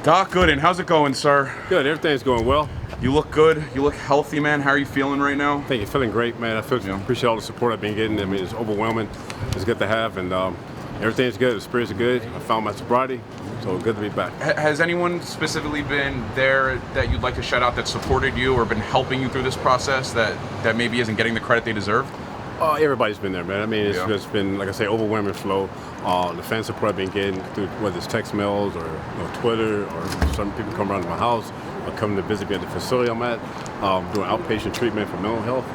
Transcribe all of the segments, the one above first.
Doc Gooden, how's it going, sir? Good, everything's going well. You look good. You look healthy, man. How are you feeling right now? I think you're feeling great, man. Appreciate all the support I've been getting. I mean, it's overwhelming. It's good to have, and everything's good. The spirits are good. I found my sobriety, so good to be back. Has anyone specifically been there that you'd like to shout out that supported you or been helping you through this process that maybe isn't getting the credit they deserve? Everybody's been there, man. I mean, it's just been, like I say, overwhelming flow. The fan support I've been getting through whether it's text mails or Twitter, or some people come around to my house or come to visit me at the facility I'm at, doing outpatient treatment for mental health.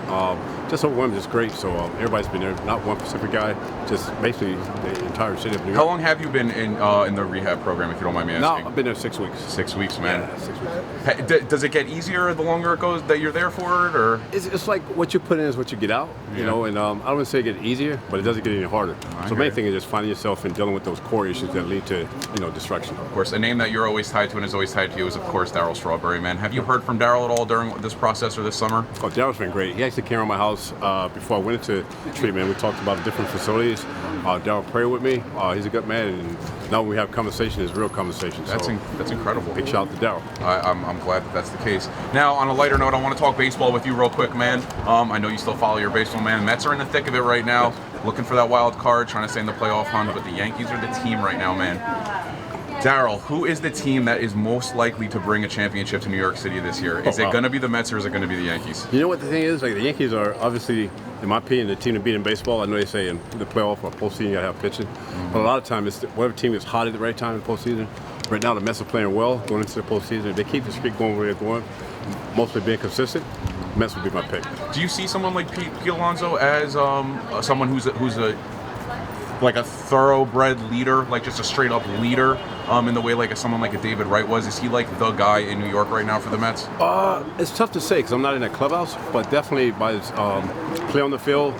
Just overwhelming, just great. So everybody's been there, not one specific guy, just basically the entire city of New York. How long have you been in the rehab program, if you don't mind me asking? No, I've been there 6 weeks. 6 weeks, man. Yeah, 6 weeks. Does it get easier the longer it goes that you're there for it, or? It's like what you put in is what you get out, you know, and I don't want to say it get easier, but it doesn't get any harder. So the main thing is just finding yourself and dealing with those core issues that lead to, destruction. Of course, a name that you're always tied to and is always tied to you is, of course, Daryl Strawberry, man. Have you heard from Daryl at all during this process or this summer? Oh, Daryl's been great. He actually came around my house before I went into treatment. We talked about the different facilities. Daryl prayed with me. He's a good man, and now when we have conversation, it's real conversation. That's incredible. Big shout out to Daryl. I'm glad that that's the case. Now, on a lighter note, I want to talk baseball with you real quick, man. I know you still follow your baseball, man. Mets are in the thick of it right now, looking for that wild card, trying to stay in the playoff hunt, but the Yankees are the team right now, man. Daryl, who is the team that is most likely to bring a championship to New York City this year? Is it going to be the Mets or is it going to be the Yankees? You know what the thing is? Like, the Yankees are obviously, in my opinion, the team to beat in baseball. I know they say in the playoff or postseason you got to have pitching, but a lot of times it's whatever team is hot at the right time in the postseason. Right now the Mets are playing well going into the postseason. If they keep the streak going where they're going, mostly being consistent, Mets would be my pick. Do you see someone like Pete Alonso as someone who's a thoroughbred leader, like just a straight up leader, in the way like someone like a David Wright was? Is he like the guy in New York right now for the Mets? It's tough to say because I'm not in that clubhouse, but definitely by his play on the field,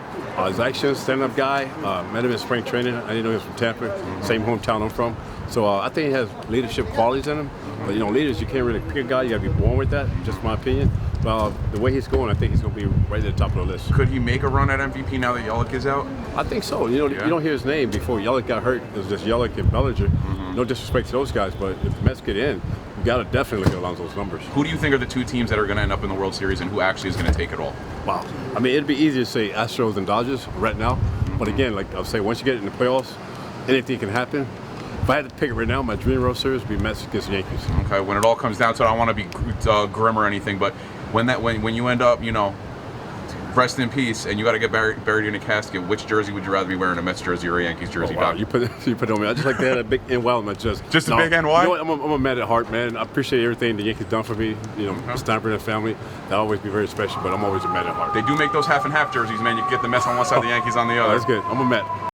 his actions, stand-up guy. Met him in spring training. I didn't know he was from Tampa, same hometown I'm from. So I think he has leadership qualities in him. But leaders, you can't really pick a guy. You got to be born with that. Just my opinion. The way he's going, I think he's going to be right at the top of the list. Could he make a run at MVP now that Yelich is out? I think so. You don't hear his name before Yelich got hurt. It was just Yelich and Bellinger. No disrespect to those guys, but if the Mets get in, you got to definitely look at Alonso's numbers. Who do you think are the two teams that are going to end up in the World Series, and who actually is going to take it all? Wow. I mean, it'd be easier to say Astros and Dodgers right now. But again, like I'll say, once you get in the playoffs, anything can happen. If I had to pick it right now, my dream World Series would be Mets against the Yankees. Okay, when it all comes down to it, I don't want to be grim or anything, but when you end up, rest in peace, and you got to get buried in a casket, which jersey would you rather be wearing, a Mets jersey or a Yankees jersey? Oh, wow. You put it on me. I just like to have a big NY on my chest. Just a big NY? You know what? I'm a Met at heart, man. I appreciate everything the Yankees done for me. Stanford and family, that'll always be very special, but I'm always a Met at heart. They do make those half and half jerseys, man. You can get the Mets on one side, the Yankees on the other. That's good. I'm a Met.